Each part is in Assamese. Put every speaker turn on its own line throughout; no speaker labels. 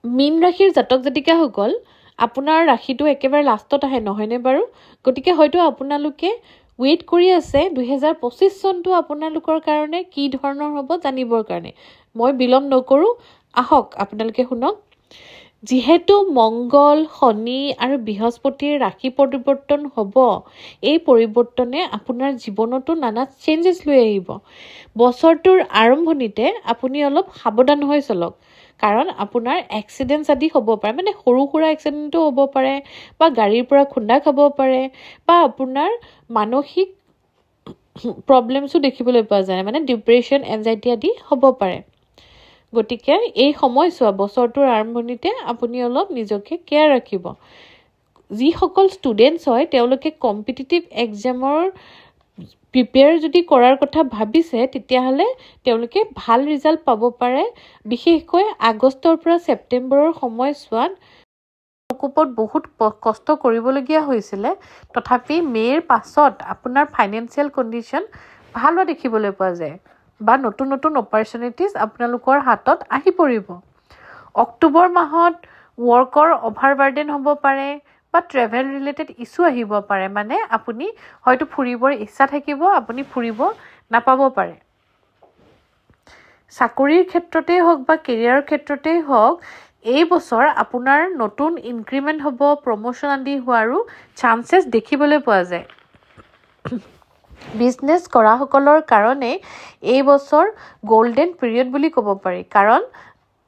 মীন ৰাশিৰ জাতক জাতিকাসকল আপোনাৰ ৰাশিটো একেবাৰে লাষ্টত আহে নহয়নে বাৰু? গতিকে হয়তো আপোনালোকে ৱেইট কৰি আছে 2025 চনটো আপোনালোকৰ কাৰণে কি ধৰণৰ হ'ব জানিবৰ কাৰণে। মই বিলম্ব নকৰোঁ, আহক আপোনালোকে শুনক। যিহেতু মংগল, শনি আৰু বৃহস্পতিৰ ৰাশি পৰিৱৰ্তন হ'ব, এই পৰিৱৰ্তনে আপোনাৰ জীৱনতো নানা চেঞ্জেছ লৈ আহিব। বছৰটোৰ আৰম্ভণিতে আপুনি অলপ সাৱধান হৈ চলক, কাৰণ আপোনাৰ এক্সিডেণ্টছ আদি হ'ব পাৰে, মানে সৰু সুৰা এক্সিডেণ্টো হ'ব পাৰে, বা গাড়ীৰ পৰা খুন্দা খাব পাৰে, বা আপোনাৰ মানসিক প্ৰব্লেমছো দেখিবলৈ পোৱা যায়, মানে ডিপ্ৰেশ্যন, এনজাইটি আদি হ'ব পাৰে। গতিকে এই সময়ছোৱা বছৰটোৰ আৰম্ভণিতে আপুনি অলপ নিজকে কেয়াৰ ৰাখিব। যিসকল ষ্টুডেণ্টছ হয় তেওঁলোকে কম্পিটিটিভ এক্সামৰ প্ৰিপেয়াৰ যদি কৰাৰ কথা ভাবিছে, তেতিয়াহ'লে তেওঁলোকে ভাল ৰিজাল্ট পাব পাৰে। বিশেষকৈ আগষ্টৰ পৰা ছেপ্টেম্বৰৰ সময়ছোৱাত প্ৰকোপত বহুত কষ্ট কৰিবলগীয়া হৈছিলে, তথাপি মে'ৰ পাছত আপোনাৰ ফাইনেন্সিয়েল কণ্ডিশ্যন ভাল হোৱা দেখিবলৈ পোৱা যায়, বা নতুন নতুন অপৰচুনিটিজ আপোনালোকৰ হাতত আহি পৰিব। অক্টোবৰ মাহত ৱৰ্কৰ অভাৰবাৰ্ডেন হ'ব পাৰে, বা ট্ৰেভেল ৰিলেটেড ইছ্যু আহিব পাৰে, মানে আপুনি হয়তো ফুৰিবৰ ইচ্ছা থাকিব, আপুনি ফুৰিব নাপাব পাৰে। চাকৰিৰ ক্ষেত্ৰতেই হওক বা কেৰিয়াৰৰ ক্ষেত্ৰতেই হওক, এই বছৰ আপোনাৰ নতুন ইনক্ৰিমেণ্ট হ'ব, প্ৰমোশ্যন আদি হোৱাৰো চান্সেছ দেখিবলৈ পোৱা যায়। বিজনেছ কৰাসকলৰ কাৰণে এই বছৰ গল্ডেন পিৰিয়ড বুলি ক'ব পাৰি, কাৰণ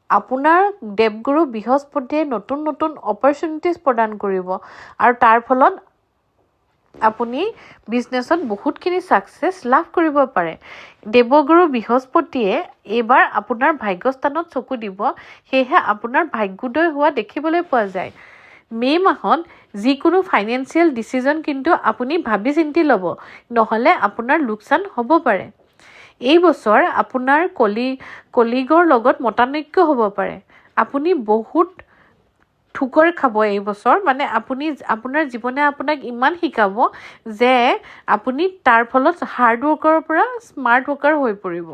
আপোনাৰ দেৱগুৰু বৃহস্পতিয়ে নতুন নতুন অপৰচুনিটিজ প্ৰদান কৰিব, আৰু তাৰ ফলত আপুনি বিজনেছত বহুতখিনি ছাকচেছ লাভ কৰিব পাৰে। দেৱগুৰু বৃহস্পতিয়ে এইবাৰ আপোনাৰ ভাগ্যস্থানত চকু দিব, সেয়েহে আপোনাৰ ভাগ্যোদয় হোৱা দেখিবলৈ পোৱা যায়। মে' মাহত যিকোনো ফাইনেন্সিয়েল ডিচিজন কিন্তু আপুনি ভাবি চিন্তি ল'ব, নহ'লে আপোনাৰ লোকচান হ'ব পাৰে। এই বছৰ আপোনাৰ কলিগৰ লগত মতানৈক্য হ'ব পাৰে। আপুনি বহুত ঠুকৰ খাব এই বছৰ, মানে আপোনাৰ জীৱনে আপোনাক ইমান শিকাব যে আপুনি তাৰ ফলত হাৰ্ড ৱৰ্কাৰৰ পৰা স্মাৰ্ট ৱৰ্কাৰ হৈ পৰিব।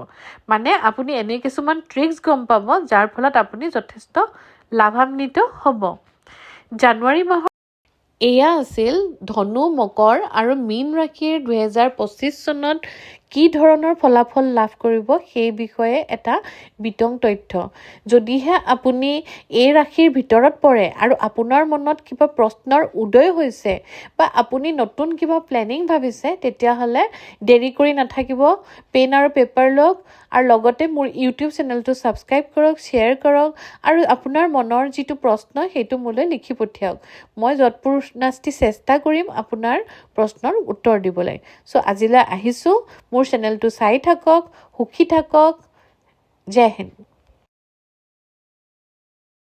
মানে আপুনি এনে কিছুমান ট্ৰিক্স গম পাব, যাৰ ফলত আপুনি যথেষ্ট লাভান্বিত হ'ব। জানুৱাৰী মাহৰ এয়া আছিল ধনু, মকৰ আৰু মীন ৰাশিৰ 2025 চনত কি ধৰণৰ ফলাফল লাভ কৰিব সেই বিষয়ে এটা বিতং তথ্য। যদিহে আপুনি এই ৰাশিৰ ভিতৰত পৰে আৰু আপোনাৰ মনত কিবা প্ৰশ্নৰ উদয় হৈছে, বা আপুনি নতুন কিবা প্লেনিং ভাবিছে, তেতিয়াহ'লে দেৰি কৰি নাথাকিব, পেন আৰু পেপাৰ লওক, আৰু লগতে মোৰ ইউটিউব চেনেলটো ছাবস্ক্ৰাইব কৰক, শ্বেয়াৰ কৰক, আৰু আপোনাৰ মনৰ যিটো প্ৰশ্ন সেইটো মোলৈ লিখি পঠিয়াওক। মই যৎপৰোনাস্তি চেষ্টা কৰিম আপোনাৰ প্ৰশ্নৰ উত্তৰ দিবলৈ। চ' আজিলৈ আহিছোঁ, মোৰ চেনেলটো চাই থাকক, সুখী থাকক। জয় হিন্দ।